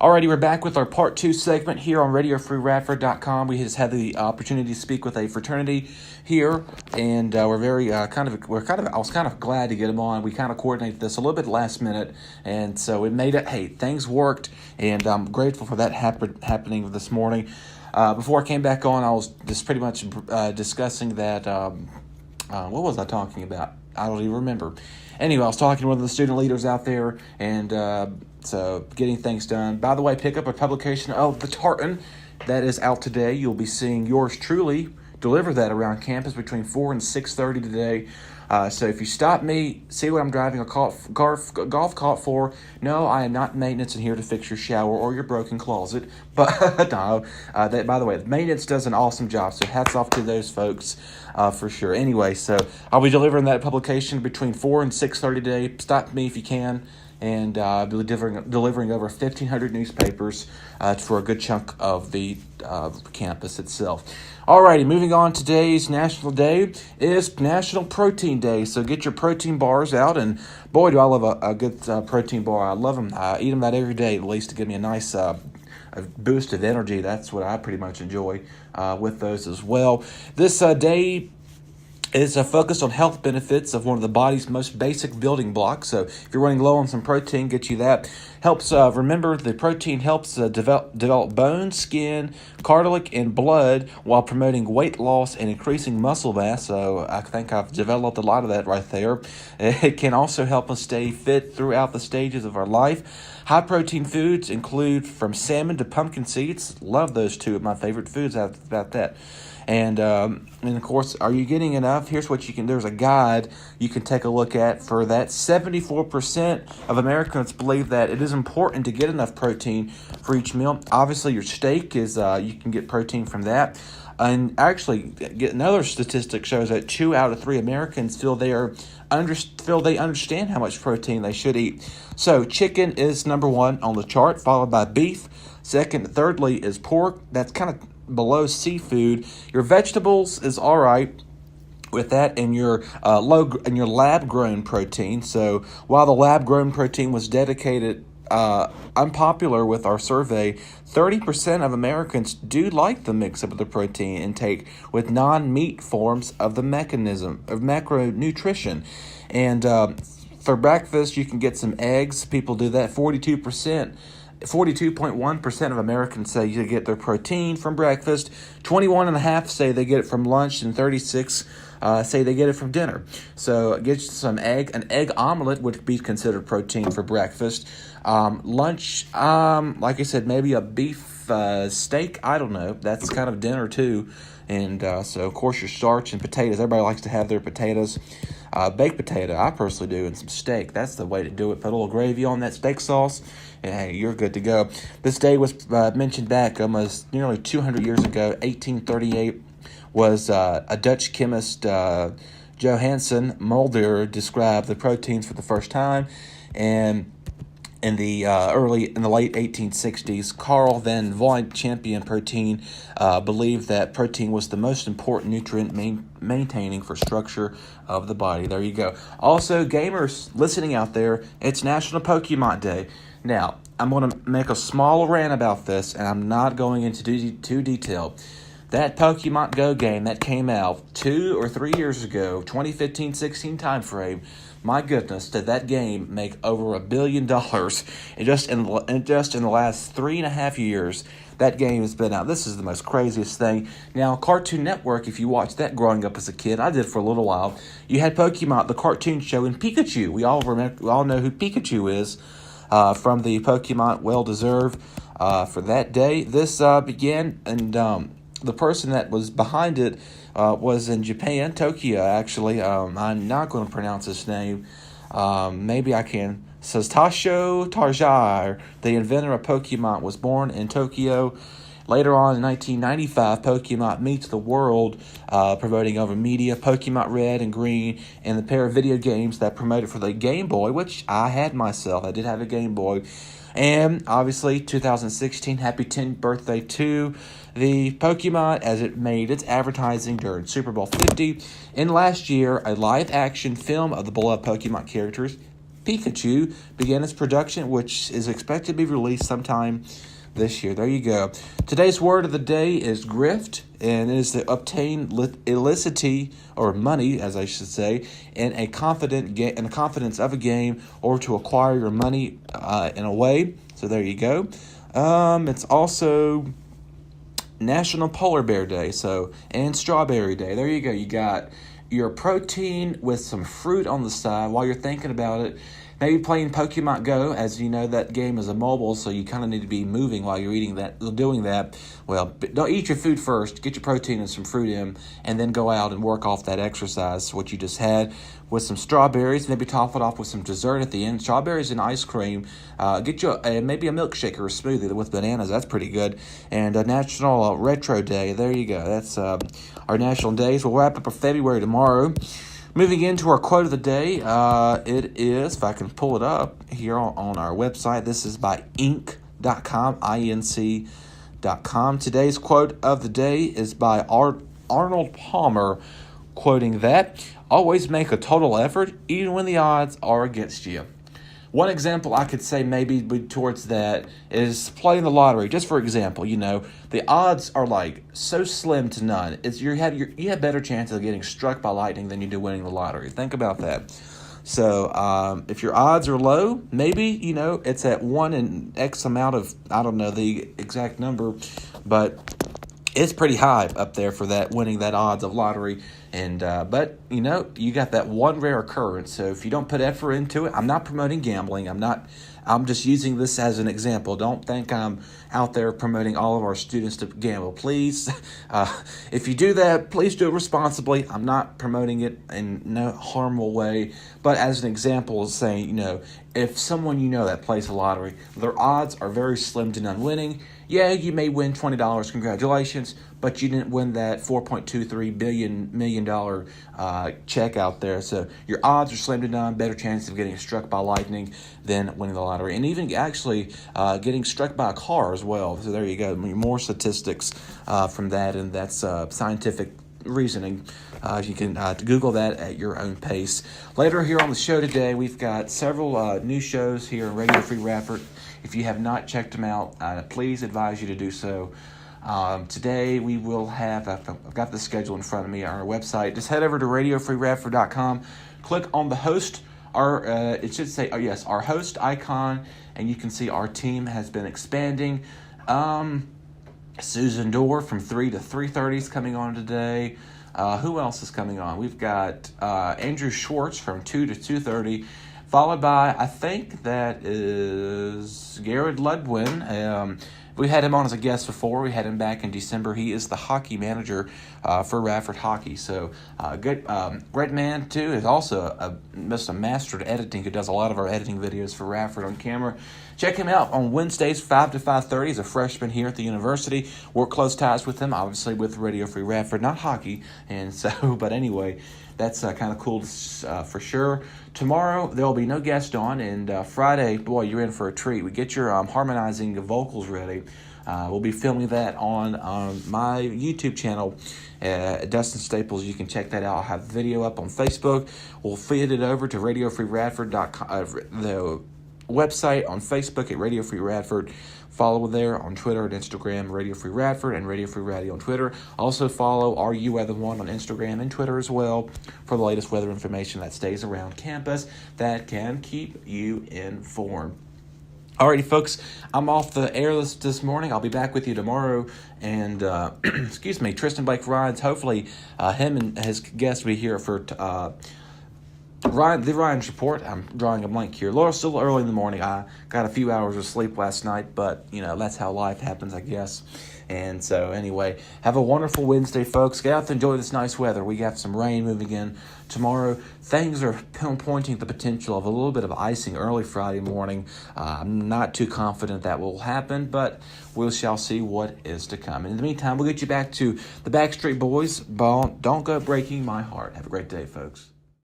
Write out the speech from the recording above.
Alrighty, we're back with our part 2 segment here on Radio Free Radford.com. We just had the opportunity to speak with a fraternity here, and I was kind of glad to get them on. We kind of coordinated this a little bit last minute, and so it made it. Hey, things worked, and I'm grateful for that happening this morning. Before I came back on, I was just pretty much discussing that. What was I talking about? I don't even remember. Anyway, I was talking to one of the student leaders out there, and so getting things done. By the way, pick up a publication of The Tartan that is out today. You'll be seeing yours truly deliver that around campus between 4 and 6:30 today. So if you stop me, see what I'm driving a golf cart for. No, I am not maintenance in here to fix your shower or your broken closet. But no, by the way, maintenance does an awesome job. So hats off to those folks for sure. Anyway, so I'll be delivering that publication between 4 and 6:30 today. Stop me if you can. And I'll be delivering over 1,500 newspapers for a good chunk of the campus itself. Alrighty, moving on. Today's national day is National Protein Day, so get your protein bars out, and boy, do I love a good protein bar. I love them. I eat them about every day, at least, to give me a nice a boost of energy. That's what I pretty much enjoy with those as well. This day is focused on health benefits of one of the body's most basic building blocks. So if you're running low on some protein, get you that. Helps, remember, the protein helps develop bone, skin, cartilage, and blood while promoting weight loss and increasing muscle mass. So I think I've developed a lot of that right there. It can also help us stay fit throughout the stages of our life. High-protein foods include from salmon to pumpkin seeds. Love those two of my favorite foods about that. And of course, are you getting enough? Here's what you can. There's a guide you can take a look at for that. 74% of Americans believe that it is important to get enough protein for each meal. Obviously, your steak is you can get protein from that. And actually, another statistic shows that 2 out of 3 Americans feel they understand how much protein they should eat. So chicken is number 1 on the chart, followed by beef. Second, thirdly is pork. That's kind of below seafood. Your vegetables is all right with that, and your lab-grown protein. So while the lab-grown protein was dedicated unpopular with our survey, 30% of Americans do like the mix-up of the protein intake with non-meat forms of the mechanism of macronutrition. And for breakfast, you can get some eggs. People do that. 42.1% of Americans say you get their protein from breakfast. 21.5% say they get it from lunch, and 36% say they get it from dinner. So get some egg. An egg omelet would be considered protein for breakfast. Lunch, like I said, maybe a beef steak. I don't know. That's kind of dinner too. And so, of course, your starch and potatoes. Everybody likes to have their potatoes. Baked potato, I personally do, and some steak. That's the way to do it. Put a little gravy on that steak sauce, and hey, you're good to go. This day was mentioned back almost nearly 200 years ago. 1838 was a Dutch chemist, Johannes Mulder, described the proteins for the first time, and in the late 1860s, Carl van Voigt, champion protein, believed that protein was the most important nutrient maintaining for structure of the body. There you go. Also, gamers listening out there, it's National Pokemon Day. Now, I'm going to make a small rant about this, and I'm not going into too detail. That Pokemon Go game that came out 2 or 3 years ago, 2015-16 time frame, my goodness, did that game make over $1 billion? And just in the last 3.5 years, that game has been out. This is the most craziest thing. Now, Cartoon Network, if you watched that growing up as a kid, I did for a little while, you had Pokemon, the cartoon show, and Pikachu. We all know who Pikachu is from the Pokemon Well-Deserved for that day. This began, and the person that was behind it was in Japan, Tokyo, actually. I'm not going to pronounce his name. Maybe I can. Satoshi Tajiri, the inventor of Pokemon, was born in Tokyo. Later on in 1995, Pokemon Meets the World, promoting over media, Pokemon Red and Green, and the pair of video games that promoted for the Game Boy, which I had myself. I did have a Game Boy. And obviously, 2016, happy 10th birthday to the Pokemon as it made its advertising during Super Bowl 50. And last year, a live-action film of the beloved Pokemon characters Pikachu began its production, which is expected to be released sometime this year. There you go. Today's word of the day is grift, and it is to obtain illicity or money, as I should say, in a confidence of a game, or to acquire your money in a way. So there you go. It's also National Polar Bear Day, and Strawberry Day. There you go. You got your protein with some fruit on the side while you're thinking about it. Maybe playing Pokemon Go, as you know that game is a mobile, so you kind of need to be moving while you're doing that. Well, don't eat your food first. Get your protein and some fruit in, and then go out and work off that exercise, what you just had, with some strawberries. Maybe top it off with some dessert at the end. Strawberries and ice cream. Get you maybe a milkshake or a smoothie with bananas. That's pretty good. And National Retro Day. There you go. That's our national days. We'll wrap up our February tomorrow. Moving into our quote of the day, it is, if I can pull it up here on our website, this is by Inc.com, INC.com. Today's quote of the day is by Arnold Palmer, quoting that, "Always make a total effort, even when the odds are against you." One example I could say maybe towards that is playing the lottery. Just for example, the odds are like so slim to none. You have better chance of getting struck by lightning than you do winning the lottery. Think about that. So if your odds are low, maybe, it's at 1 in X amount of, I don't know the exact number, but it's pretty high up there for that winning that odds of lottery. And but you got that one rare occurrence. So if you don't put effort into it, I'm not promoting gambling. I'm just using this as an example. Don't think I'm out there promoting all of our students to gamble. Please, if you do that, please do it responsibly. I'm not promoting it in no harmful way, but as an example of saying, if someone that plays the lottery, their odds are very slim to none winning. Yeah, you may win $20. Congratulations, but you didn't win that $4.23 million check out there. So your odds are slim to none. Better chance of getting struck by lightning than winning the lottery, and even actually getting struck by a car as well. So there you go. More statistics from that, and that's scientific reasoning. You can Google that at your own pace. Later here on the show today, we've got several new shows here on Radio Free Radford. If you have not checked them out, please advise you to do so. Today we will have, I've got the schedule in front of me on our website. Just head over to radiofreeradford.com, click on the host, it should say, our host icon, and you can see our team has been expanding. Susan Dorr from 3 to 3:30 is coming on today. Who else is coming on? We've got Andrew Schwartz from 2 to 2:30, followed by, I think that is Garrett Ludwin. We had him on as a guest before. We had him back in December. He is the hockey manager for Radford Hockey. So good. Great man, too, is also just a master at editing, who does a lot of our editing videos for Radford on camera. Check him out on Wednesdays, 5 to 5:30. He's a freshman here at the university. Work close ties with him, obviously with Radio Free Radford, not hockey. And so, but anyway, that's kind of cool for sure. Tomorrow, there will be no guest on, and Friday, boy, you're in for a treat. We get your harmonizing vocals ready. We'll be filming that on my YouTube channel, Dustin Staples. You can check that out. I'll have the video up on Facebook. We'll feed it over to radiofreeradford.com, the website on Facebook at Radio Free Radford. Follow there on Twitter and Instagram, Radio Free Radford and Radio Free Radio on Twitter. Also follow RU Weather One on Instagram and Twitter as well for the latest weather information that stays around campus that can keep you informed. Alrighty, folks, I'm off the air this morning. I'll be back with you tomorrow. And, excuse me, Tristan Blake Ryan's, hopefully him and his guests will be here for the Ryan's Report. I'm drawing a blank here. Laura, still early in the morning. I got a few hours of sleep last night, but, that's how life happens, I guess. And so, anyway, have a wonderful Wednesday, folks. Get out and enjoy this nice weather. We got some rain moving in tomorrow. Things are pointing the potential of a little bit of icing early Friday morning. I'm not too confident that will happen, but we shall see what is to come. In the meantime, we'll get you back to the Backstreet Boys. Don't go breaking my heart. Have a great day, folks.